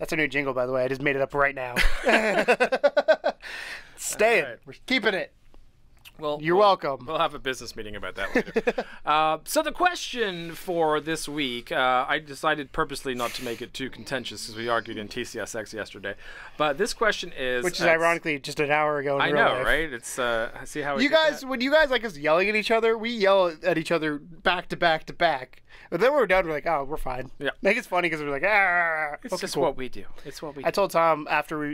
That's a new jingle, by the way. I just made it up right now. Staying. Right. We're keeping it. Well, You're welcome. We'll have a business meeting about that later. So the question for this week, I decided purposely not to make it too contentious because we argued in TCSX yesterday. But this question is... Which is ironically just an hour ago in I real know, life. right? It's see how we You did guys, that? when you guys like us yelling at each other, we yell at each other back to back to back. But then when we're done, we're like, oh, we're fine. Yeah. Like, it's funny because we're like, ah. It's Okay, just cool. what we do. It's what we do. I told Tom after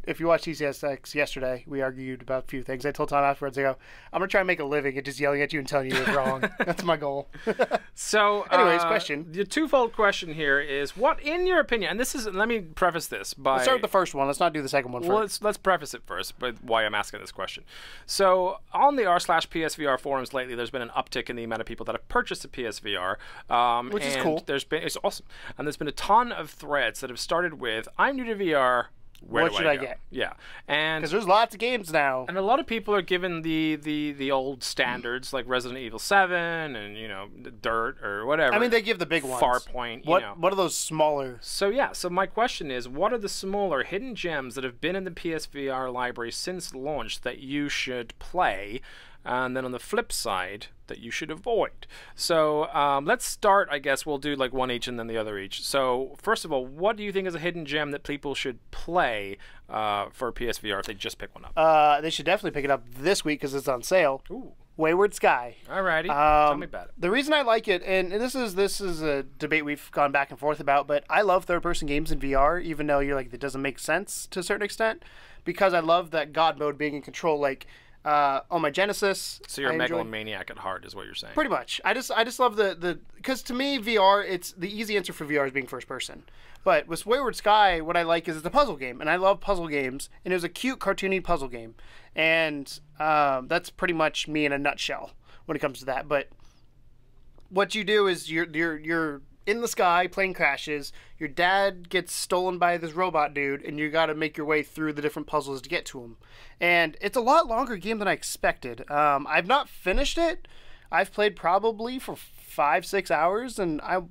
if you watched TCSX yesterday, we argued about a few things. I told Tom afterwards, I go, I'm gonna try and make a living at just yelling at you and telling you you're wrong. That's my goal. So, anyways, question. The twofold question here is, what, in your opinion, and this is, let me preface this by... Let's start with the first one. Let's not do the second one Well, first. let's preface it first, but why I'm asking this question. So, on the r/PSVR forums lately, there's been an uptick in the amount of people that have purchased a PSVR, Which is and cool. It's awesome, and there's been a ton of threads that have started with, "I'm new to VR. Where What do should I I go?" get? Yeah, and Because there's lots of games now. a lot of people are given the old standards like Resident Evil 7 and Dirt or whatever. I mean, they give the big ones. Farpoint. What You know. what are those smaller? So yeah, so my question is, what are the smaller hidden gems that have been in the PSVR library since launch that you should play, and then on the flip side that you should avoid? So let's start, I guess we'll do like one each and then the other each. So first of all, what do you think is a hidden gem that people should play for PSVR if they just pick one up? They should definitely pick it up this week because it's on sale. Ooh. Wayward Sky. Alrighty, tell me about it. The reason I like it, and this is a debate we've gone back and forth about, but I love third-person games in VR, even though you're like, it doesn't make sense to a certain extent, because I love that God mode being in control. Like on my Genesis, So you're a I enjoy- megalomaniac at heart, is what you're saying. Pretty much. I just love the because to me VR, it's the easy answer for VR is being first person. But with Wayward Sky, what I like is it's a puzzle game, and I love puzzle games. And it was a cute, cartoony puzzle game, and that's pretty much me in a nutshell when it comes to that. But what you do is you're in the sky, plane crashes. Your dad gets stolen by this robot dude, and you got to make your way through the different puzzles to get to him. And it's a lot longer game than I expected. I've not finished it. I've played probably for 5-6 hours, and I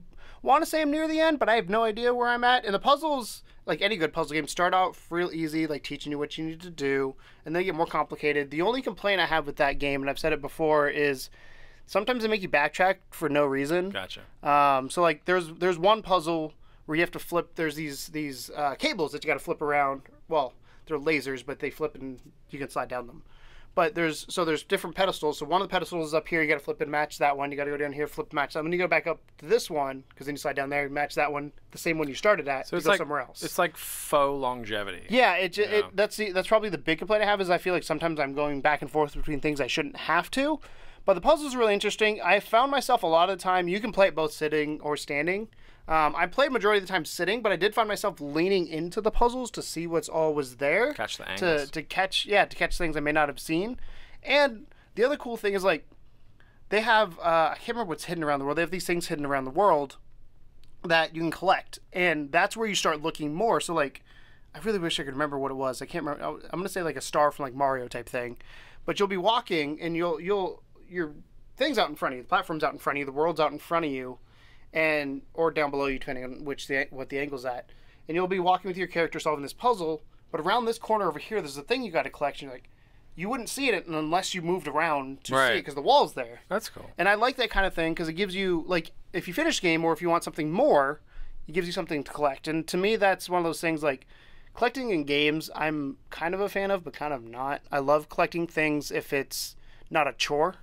want to say I'm near the end, but I have no idea where I'm at. And the puzzles, like any good puzzle game, start out real easy, like teaching you what you need to do, and then get more complicated. The only complaint I have with that game, and I've said it before, is sometimes they make you backtrack for no reason. Gotcha. So like there's one puzzle where you have to flip. There's these cables that you got to flip around. Well, they're lasers, but they flip and you can slide down them. But there's different pedestals. So one of the pedestals is up here. You got to flip and match that one. You got to go down here, flip, match that one. Then you go back up to this one because then you slide down there, match that one, the same one you started at. So to it's go like somewhere else. It's like faux longevity. Yeah, Yeah. that's probably the big complaint I have is I feel like sometimes I'm going back and forth between things I shouldn't have to. But the puzzles are really interesting. I found myself a lot of the time, you can play it both sitting or standing. I played majority of the time sitting, but I did find myself leaning into the puzzles to see what's always there. Catch the angles. To catch things I may not have seen. And the other cool thing is like they have I can't remember what's hidden around the world. They have these things hidden around the world that you can collect, and that's where you start looking more. So like, I really wish I could remember what it was. I can't remember. I'm gonna say like a star from like Mario type thing, but you'll be walking and your thing's out in front of you, the platform's out in front of you, the world's out in front of you, and or down below you depending on what the angle's at, and you'll be walking with your character solving this puzzle. But around this corner over here, there's a thing you got to collect. And you're like, you wouldn't see it unless you moved around to see it because the wall's there. That's cool. And I like that kind of thing because it gives you, like, if you finish the game or if you want something more, it gives you something to collect. And to me, that's one of those things, like, collecting in games, I'm kind of a fan of, but kind of not. I love collecting things if it's not a chore.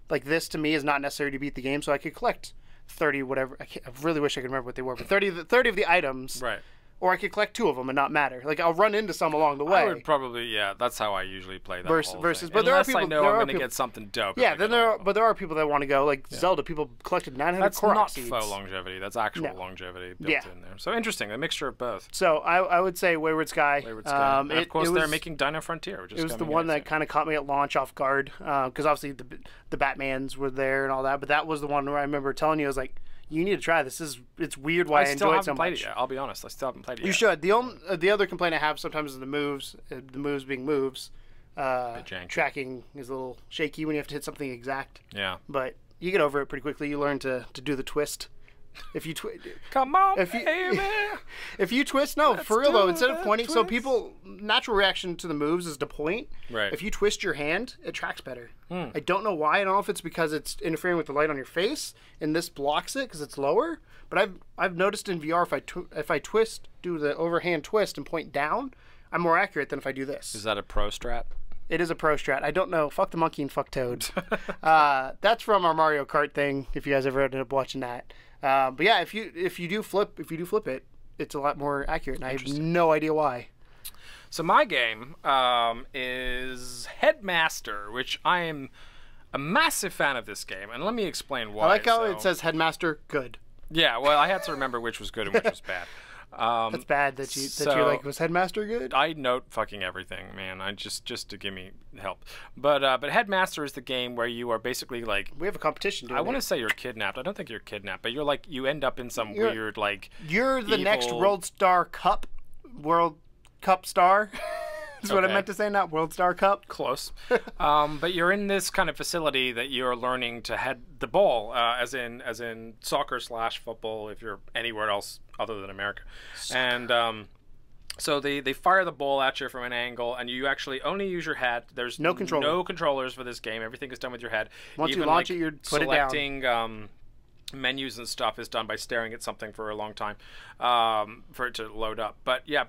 Like, this, to me, is not necessary to beat the game, so I could collect 30 whatever. I really wish I could remember what they were, but 30 of the items. Right. Or I could collect 2 of them and not matter. Like, I'll run into some along the way. I would probably, yeah, that's how I usually play that whole versus, thing. but there are Unless people. I know there I'm are going to people, get something dope. yeah, then there are people that want to go like Zelda. People collected 900 That's Korok not seeds. faux longevity. That's actual longevity built in there. So interesting. A mixture of both. So I would say Wayward Sky. Wayward Sky. And of course, they're was, making Dino Frontier, which is it was the coming one out that soon. kind of caught me at launch off guard because obviously the Batmans were there and all that. But that was the one where I remember telling you, I was like, you need to try this. It's weird why I still enjoy it haven't so played much. it yet. I'll be honest. I still haven't played it yet. You should. The other complaint I have sometimes is the moves being moves. janky. Tracking is a little shaky when you have to hit something exact. Yeah. But you get over it pretty quickly. You learn to do the twist If you Come on, if you, baby. if you twist, no, Let's for real though, do instead of that pointing, so twist. people natural reaction to the moves is to point. Right. If you twist your hand, it tracks better. I don't know why. I don't know if it's because it's interfering with the light on your face and this blocks it because it's lower. But I've noticed in VR if I twist, do the overhand twist and point down, I'm more accurate than if I do this. Is that a pro strat? It is a pro strat. I don't know. Fuck the monkey and fuck Toad. That's from our Mario Kart thing. If you guys ever ended up watching that. But yeah, if you do flip it, it's a lot more accurate. And I have no idea why. So my game is Headmaster, which I am a massive fan of this game, and let me explain why. I like how it says Headmaster good. Yeah, well, I had to remember which was good and which was bad. That's bad that you're like, was Headmaster good? I note fucking everything, man. I just to give me help. But Headmaster is the game where you are basically like, we have a competition. I want to say you're kidnapped. I don't think you're kidnapped, but you're like, you end up in some weird like. You're the evil... next World Cup star. That's what I meant to say, not World Star Cup. Close. But you're in this kind of facility that you're learning to head the ball, as in soccer/football, if you're anywhere else other than America. Soccer. And so they fire the ball at you from an angle, and you actually only use your head. There's no controllers for this game. Everything is done with your head. Once you launch it, you put it down. Selecting menus and stuff is done by staring at something for a long time for it to load up. But yeah,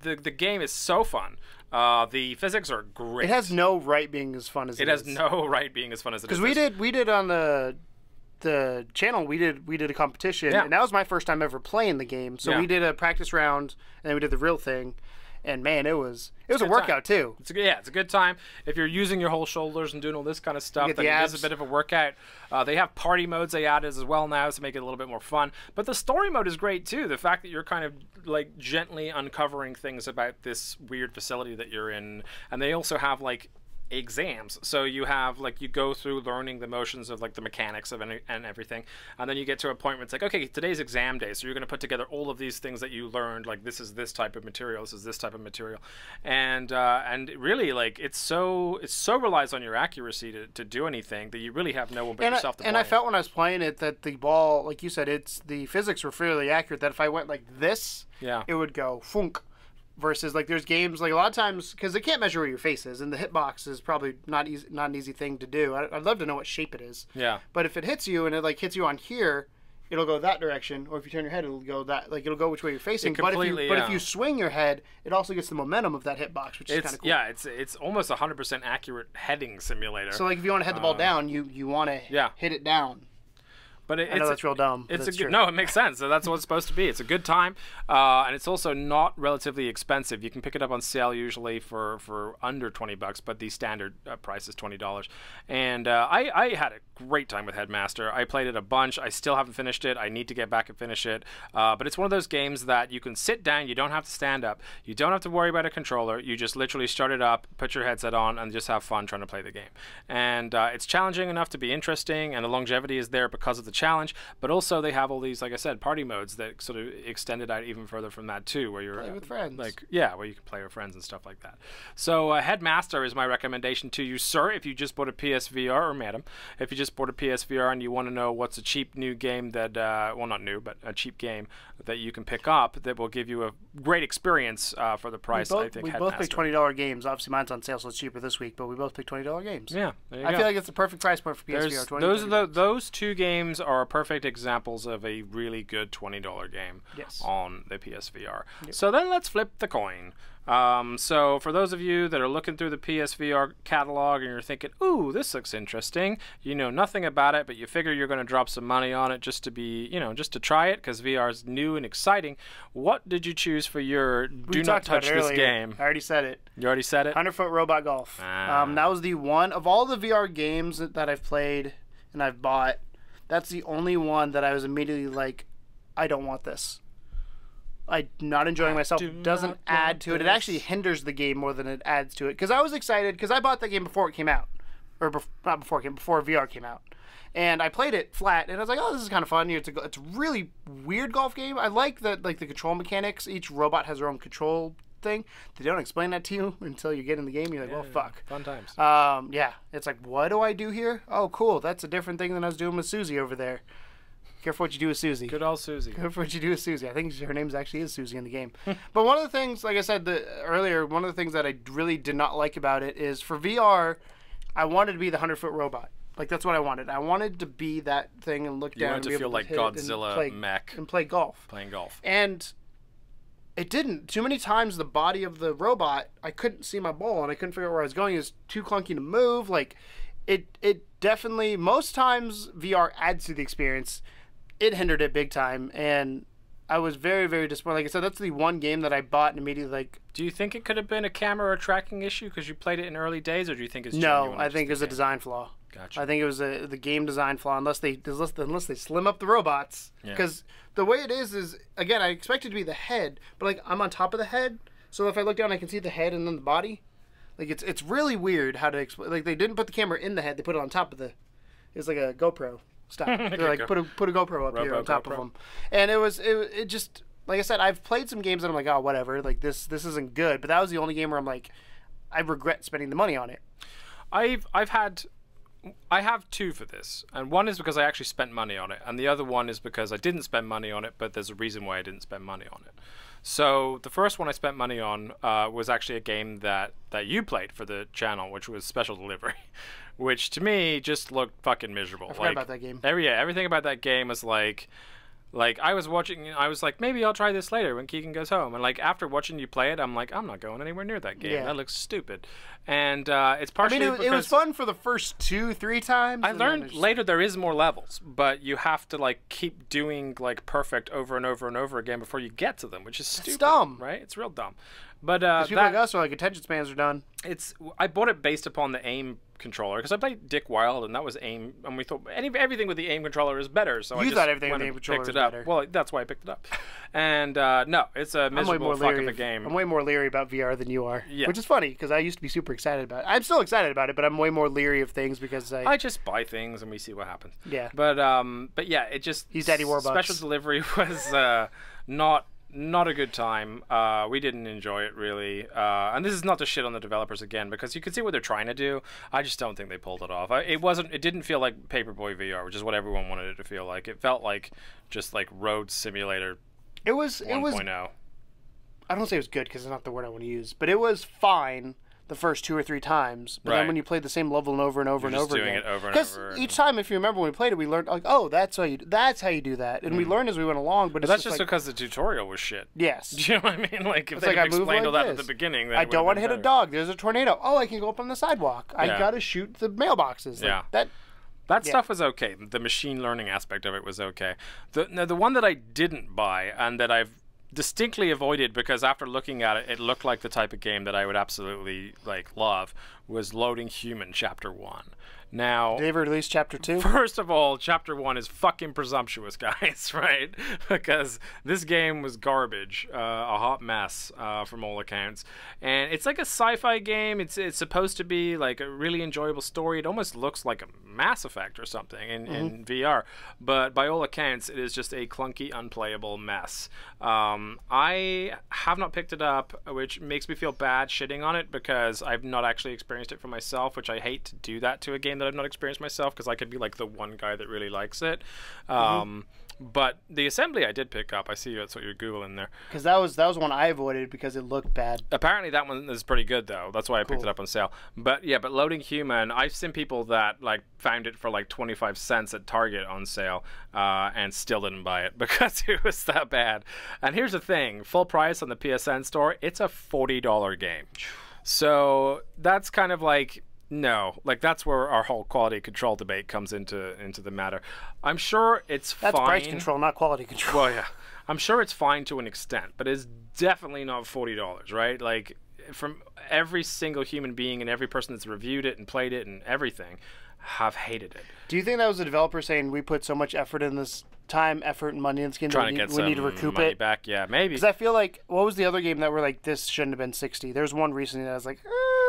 the game is so fun. The physics are great. It has no right being as fun as it is. It has no right being as fun as it is. Because we did on the channel, we did a competition, and that was my first time ever playing the game. So we did a practice round, and then we did the real thing. And man, it was a workout too. It's a good time. If you're using your whole shoulders and doing all this kind of stuff, then it is a bit of a workout. They have party modes they added as well now to make it a little bit more fun. But the story mode is great too. The fact that you're kind of like gently uncovering things about this weird facility that you're in, and they also have like exams, so you have like, you go through learning the motions of like the mechanics of and everything, and then you get to a point where it's like, okay, today's exam day, so you're going to put together all of these things that you learned, like this is this type of material, this is this type of material, and really like it so relies on your accuracy to do anything that you really have no one but yourself to play. And I felt when I was playing it that the ball, like you said, the physics were fairly accurate, that if I went like this, it would go funk. Versus like there's games like a lot of times, because they can't measure where your face is, and the hitbox is probably not an easy thing to do. I'd love to know what shape it is. Yeah. But if it hits you and it like hits you on here, it'll go that direction, or if you turn your head, it'll go it'll go which way you're facing. But if you swing your head, it also gets the momentum of that hitbox, which is kind of cool. Yeah, it's almost 100% accurate heading simulator. So like if you want to head the ball down, you want to hit it down. But I know that's real dumb. No, it makes sense. So that's what it's supposed to be. It's a good time, and it's also not relatively expensive. You can pick it up on sale usually for under $20, but the standard price is $20. And I had a great time with Headmaster. I played it a bunch. I still haven't finished it. I need to get back and finish it. But it's one of those games that you can sit down. You don't have to stand up. You don't have to worry about a controller. You just literally start it up, put your headset on, and just have fun trying to play the game. And it's challenging enough to be interesting, and the longevity is there because of the challenge, but also they have all these, like I said, party modes that sort of extend it out even further from that too, where you're play with friends, where you can play with friends and stuff like that. So Headmaster is my recommendation to you, sir, if you just bought a PSVR, or madam, if you just bought a PSVR and you want to know what's a cheap new game that well, not new, but a cheap game that you can pick up that will give you a great experience for the price. I think we both pick $20 games. Obviously mine's on sale, so it's cheaper this week, but we both pick $20 games. Yeah, there you I go. feel like it's the perfect price point for PSVR. Those two games are perfect examples of a really good $20 game on the PSVR. Yep. So then let's flip the coin. So for those of you that are looking through the PSVR catalog and you're thinking, ooh, this looks interesting, you know nothing about it, but you figure you're going to drop some money on it just to be, just to try it because VR is new and exciting. What did you choose for your do not touch this game? I already said it. You already said it? 100-foot robot golf. That was the one of all the VR games that I've played and I've bought. That's the only one that I was immediately like, I don't want this. I'm not enjoying myself. It doesn't add to it. It actually hinders the game more than it adds to it. Because I was excited, because I bought the game before it came out. Or not before it came, before VR came out. And I played it flat, and I was like, oh, this is kind of fun. It's a really weird golf game. I like the control mechanics. Each robot has their own control thing. They don't explain that to you until you get in the game. You're like, well, fuck. Fun times. Yeah. It's like, what do I do here? Oh, cool. That's a different thing than I was doing with Susie over there. Careful what you do with Susie. Good old Susie. Careful what you do with Susie. I think her name actually is Susie in the game. But one of the things, like I said earlier, one of the things that I really did not like about it is for VR, I wanted to be the 100-foot robot. Like, that's what I wanted. I wanted to be that thing and look down and be feel able like to hit Godzilla mech and play golf. Playing golf. And it didn't. Too many times the body of the robot, I couldn't see my ball and I couldn't figure out where I was going. It was too clunky to move. Like, it definitely, most times VR adds to the experience. It hindered it big time, and I was very, very disappointed. Like I said, that's the one game that I bought and immediately, like... Do you think it could have been a camera or tracking issue because you played it in early days, or do you think it's No, I think it was a design flaw. Gotcha. I think it was the game design flaw, unless they slim up the robots. Because the way it is, again, I expect it to be the head, but, like, I'm on top of the head, so if I look down, I can see the head and then the body. Like, it's really weird how to explain. Like, they didn't put the camera in the head, they put it on top of the... It's like a GoPro. Stop. They're like, put a GoPro up here on top of them. And it just, like I said, I've played some games that I'm like, oh, whatever. Like, this isn't good. But that was the only game where I'm like, I regret spending the money on it. I have two for this. And one is because I actually spent money on it. And the other one is because I didn't spend money on it, but there's a reason why I didn't spend money on it. So the first one I spent money on was actually a game that you played for the channel, which was Special Delivery. Which to me just looked fucking miserable. I forgot about that game. Everything about that game was like I was watching, I was like, maybe I'll try this later when Keegan goes home. And like after watching you play it, I'm like, I'm not going anywhere near that game. Yeah. That looks stupid. And it's partially because it was fun for the first 2-3 times. I learned later there is more levels, but you have to like keep doing like perfect over and over and over again before you get to them, which is stupid. It's dumb, right? It's real dumb. But people like us are like attention spans are done. I bought it based upon the aim controller because I played Dick Wild and that was aim, and we thought everything with the aim controller is better. So I thought everything with the aim controller was better. Well, that's why I picked it up. And no, it's a miserable fuck of a game. I'm way more leery about VR than you are, yeah. Which is funny because I used to be super excited about it. I'm still excited about it, but I'm way more leery of things because I just buy things and we see what happens. Yeah. But yeah, it just he's Daddy Warbucks. Special Delivery was not a good time. We didn't enjoy it really. And this is not to shit on the developers again, because you can see what they're trying to do. I just don't think they pulled it off. It didn't feel like Paperboy VR, which is what everyone wanted it to feel like. It felt like just like Road Simulator 1.0. I don't say it was good because it's not the word I want to use, but it was fine the first 2 or 3 times. But then when you played the same level and over and over and over again, because each time, if you remember when we played it, we learned like, oh, that's how you do that, and we learned as we went along. But that's just because the tutorial was shit. Yes, do you know what I mean? Like if they explained all that at the beginning, I don't want to hit a dog. There's a tornado. Oh, I can go up on the sidewalk. I gotta shoot the mailboxes. That stuff was okay. The machine learning aspect of it was okay. The one that I didn't buy and that I've distinctly avoided because after looking at it, it looked like the type of game that I would absolutely like love was Loading Human Chapter 1. Now, did they ever release Chapter 2? First of all, Chapter 1 is fucking presumptuous, guys, right? Because this game was garbage, a hot mess from all accounts. And it's like a sci-fi game. It's supposed to be like a really enjoyable story. It almost looks like a Mass Effect or something in VR. But by all accounts, it is just a clunky, unplayable mess. I have not picked it up, which makes me feel bad shitting on it because I've not actually experienced it for myself, which I hate to do that to a game that I've not experienced myself because I could be like the one guy that really likes it. But the Assembly I did pick up. I see that's what you're Googling there. Because that was one I avoided because it looked bad. Apparently that one is pretty good though. That's why I picked it up on sale. But yeah, but Loading Human, I've seen people that like found it for like 25 cents at Target on sale and still didn't buy it because it was that bad. And here's the thing, full price on the PSN store, it's a $40 game. So that's kind of like, no, like that's where our whole quality control debate comes into the matter. I'm sure it's fine. That's price control, not quality control. Well, yeah. I'm sure it's fine to an extent, but it's definitely not $40, right? Like, from every single human being and every person that's reviewed it and played it and everything have hated it. Do you think that was the developer saying we put so much effort in this time, effort, and money in this game trying to get we need to recoup money it back? Yeah, maybe. Because I feel like, what was the other game that were like, this shouldn't have been 60? There's one recently that I was like,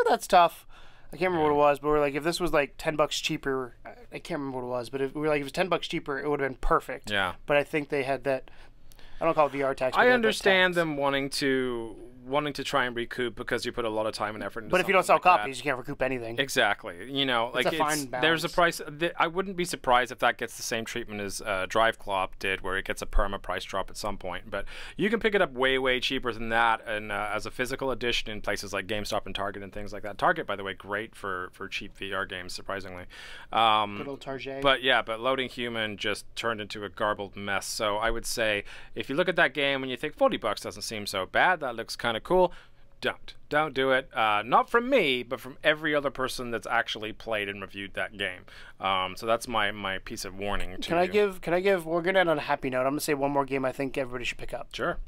that's tough. I can't remember what it was, but we're like, if this was like $10 cheaper, I can't remember what it was, but if we were like, if it was $10 cheaper, it would have been perfect. Yeah. But I think they had that, I don't call it VR tax. I understand them wanting to wanting to try and recoup because you put a lot of time and effort into But if you don't something sell like copies, you can't recoup anything. Exactly. You know, like a fine there's a balance. price. I wouldn't be surprised if that gets the same treatment as Drive Club did, where it gets a perma price drop at some point. But you can pick it up way cheaper than that, and as a physical edition in places like GameStop and Target and things like that. Target, by the way, great for cheap VR games, surprisingly. Good old Target. But yeah, but Loading Human just turned into a garbled mess. So I would say if you look at that game and you think $40 doesn't seem so bad, that looks kind of cool, don't do it. Not from me, but from every other person that's actually played and reviewed that game. So that's my piece of warning to you. Can I give we're gonna end on a happy note. I'm gonna say one more game I think everybody should pick up. Sure.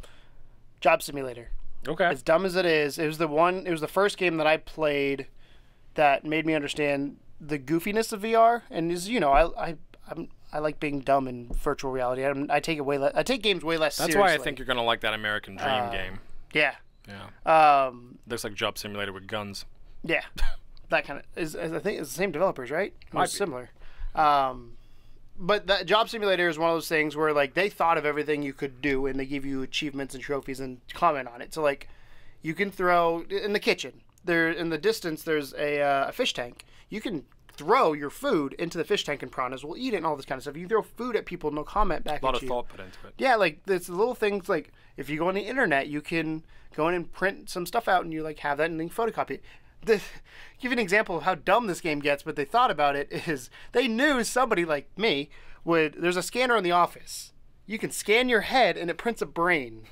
Job Simulator. Okay. As dumb as it is, it was the first game that I played that made me understand the goofiness of VR. And is I like being dumb in virtual reality. I take games way less That's seriously. why I think you're gonna like that American Dream game. Yeah. Yeah. Looks like Job Simulator with guns. Yeah. That kind of is. I think it's the same developers, right? Might be. Similar. But that Job Simulator is one of those things where like they thought of everything you could do and they give you achievements and trophies and comment on it. So like, you can throw in the kitchen. There in the distance, there's a fish tank. You can throw your food into the fish tank and piranhas will eat it and all this kind of stuff. You throw food at people, no comment back at you. A lot of thought put into it. Yeah, like there's little things like if you go on the internet, you can go in and print some stuff out and you like have that and then photocopy it. Give you an example of how dumb this game gets, but they thought about it is they knew somebody like me there's a scanner in the office. You can scan your head and it prints a brain.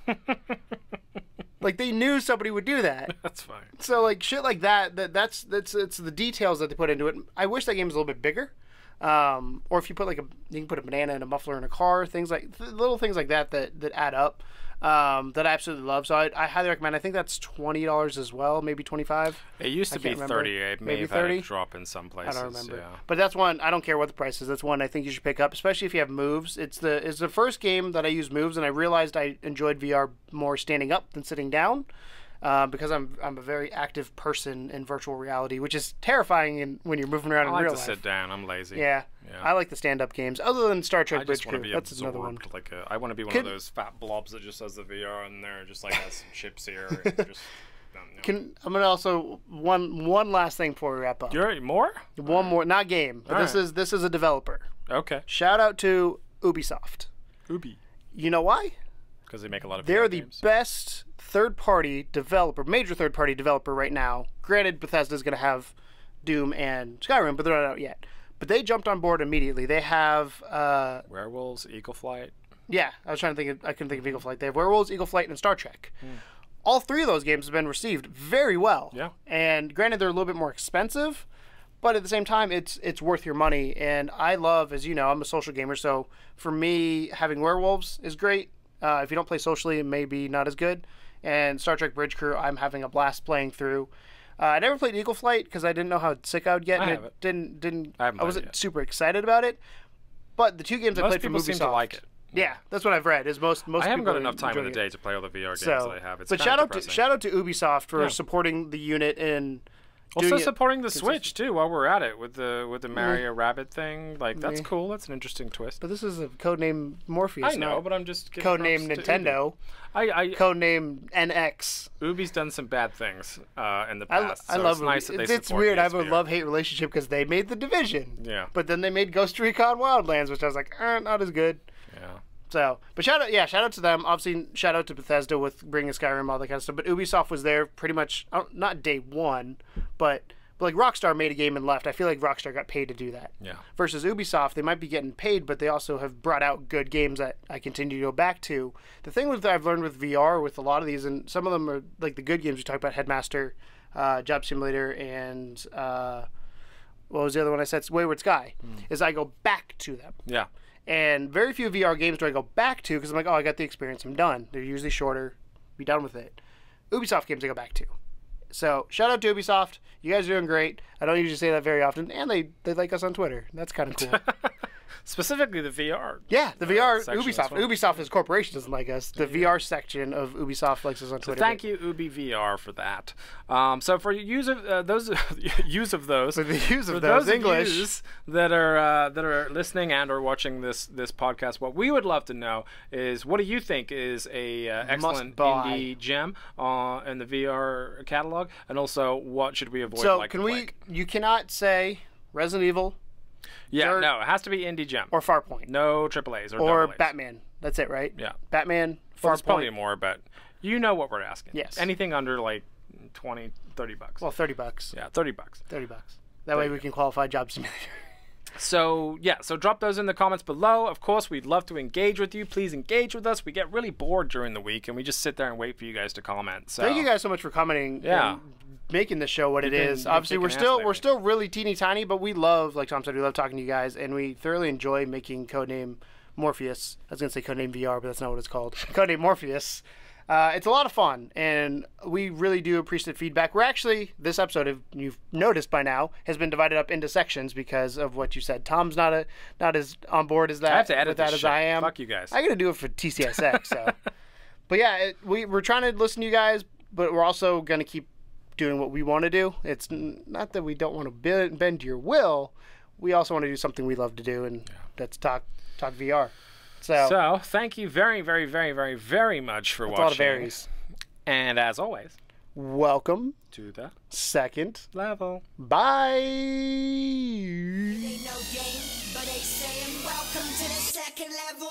Like they knew somebody would do that. That's fine. So like shit like that's it's the details that they put into it. I wish that game was a little bit bigger. Or if you put you can put a banana in a muffler in a car, little things like that add up. That I absolutely love. So I highly recommend. I think that's $20 as well, maybe $25. It used to be 30. It may have had a drop in some places. I don't remember. Yeah. But that's one. I don't care what the price is. That's one I think you should pick up, especially if you have moves. It's the first game that I use moves, and I realized I enjoyed VR more standing up than sitting down. Because I'm a very active person in virtual reality, which is terrifying when you're moving around in real life. I like to sit down. I'm lazy. Yeah. I like the stand-up games. Other than Star Trek Bridge Crew, that's another one. I want to be one of those fat blobs that just has the VR and there, just like has some chips here. And just, I'm gonna also one last thing before we wrap up. More? One more, not game, but this is a developer. Okay. Shout out to Ubisoft. Ubi. You know why? Because they make a lot of. They're VR games. the best major third-party developer right now. Granted, Bethesda's going to have Doom and Skyrim, but they're not out yet. But they jumped on board immediately. They have Werewolves, Eagle Flight. Yeah, I couldn't think of Eagle Flight. They have Werewolves, Eagle Flight, and Star Trek. All three of those games have been received very well. Yeah. And granted, they're a little bit more expensive, but at the same time, it's worth your money. And I love, as you know, I'm a social gamer, so for me, having Werewolves is great. If you don't play socially, it may be not as good. And Star Trek Bridge Crew, I'm having a blast playing through. I never played Eagle Flight because I didn't know how sick I would get. I wasn't super excited about it. But the two games I played from Ubisoft. Most people seem to like it. Yeah, that's what I've read. Is most I haven't people got enough time in the it. day to play all the VR games that I have. It's but shout out to Ubisoft for supporting the unit and also supporting the Switch too. While we're at it with the Mario Rabbit thing, that's cool. That's an interesting twist. But this is a Codename Morpheus. I know, but I'm just Codename Nintendo. Codename NX. Ubi's done some bad things in the past. I love it's nice that they It's support weird. I have a PSVR. love-hate relationship because they made The Division. Yeah. But then they made Ghost Recon Wildlands, which I was like, not as good. Yeah. So, but shout out to them. Obviously, shout out to Bethesda with bringing Skyrim, all that kind of stuff. But Ubisoft was there pretty much, not day one, but like Rockstar made a game and left. I feel like Rockstar got paid to do that. Yeah. Versus Ubisoft, they might be getting paid, but they also have brought out good games that I continue to go back to. The thing that I've learned with VR, with a lot of these, and some of them are like the good games we talked about, Headmaster, Job Simulator, and what was the other one I said? Wayward Sky, is I go back to them. Yeah. And very few VR games do I go back to because I'm like, I got the experience, I'm done. They're usually shorter, be done with it. Ubisoft games I go back to. So shout out to Ubisoft. You guys are doing great. I don't usually say that very often, and they like us on Twitter. That's kind of cool. specifically the VR. Yeah, the VR, section as Ubisoft. well. Ubisoft as a corporation doesn't like us. The VR section of Ubisoft likes us on Twitter. Thank you, Ubi VR, for that. So for use of those use of those, For the use of for those those English. of yous that are listening and or watching this podcast, what we would love to know is, what do you think is a excellent buy. indie gem in the VR catalog, and also what should we avoid? So like can the we? plague? You cannot say Resident Evil Yeah, Dirt- no, it has to be indie gem. or Farpoint No AAAs or AAs. Batman. That's it, right? Yeah. Batman, Well, there's probably Farpoint. more, but you know what we're asking. Yes. Anything under like 20, 30 bucks. Well, $30. Yeah, 30 bucks. $30. That way we can qualify Job Simulator. So, yeah, so drop those in the comments below. Of course, we'd love to engage with you. Please engage with us. We get really bored during the week, and we just sit there and wait for you guys to comment. So Thank you guys so much for commenting. Yeah. And making the show what it been- is. you've been Obviously, we're kicking ass lately. still really teeny tiny, but we love, like Tom said, we love talking to you guys, and we thoroughly enjoy making Codename Morpheus. I was gonna say Codename VR, but that's not what it's called. Codename Morpheus. It's a lot of fun, and we really do appreciate feedback. We're actually, this episode, if you've noticed by now, has been divided up into sections because of what you said. Tom's not as on board as that. I have to edit with that this as shit. I am. Fuck you guys. I gotta do it for TCSX. So, but yeah, we're trying to listen to you guys, but we're also gonna keep doing what we want to do. It's not that we don't want to bend to your will. We also want to do something we love to do, and that's talk VR. So, thank you very, very, very, very, very much for watching. A lot of berries. And as always, Welcome to the second level. Bye. Ain't no game, but they saying welcome to the second level.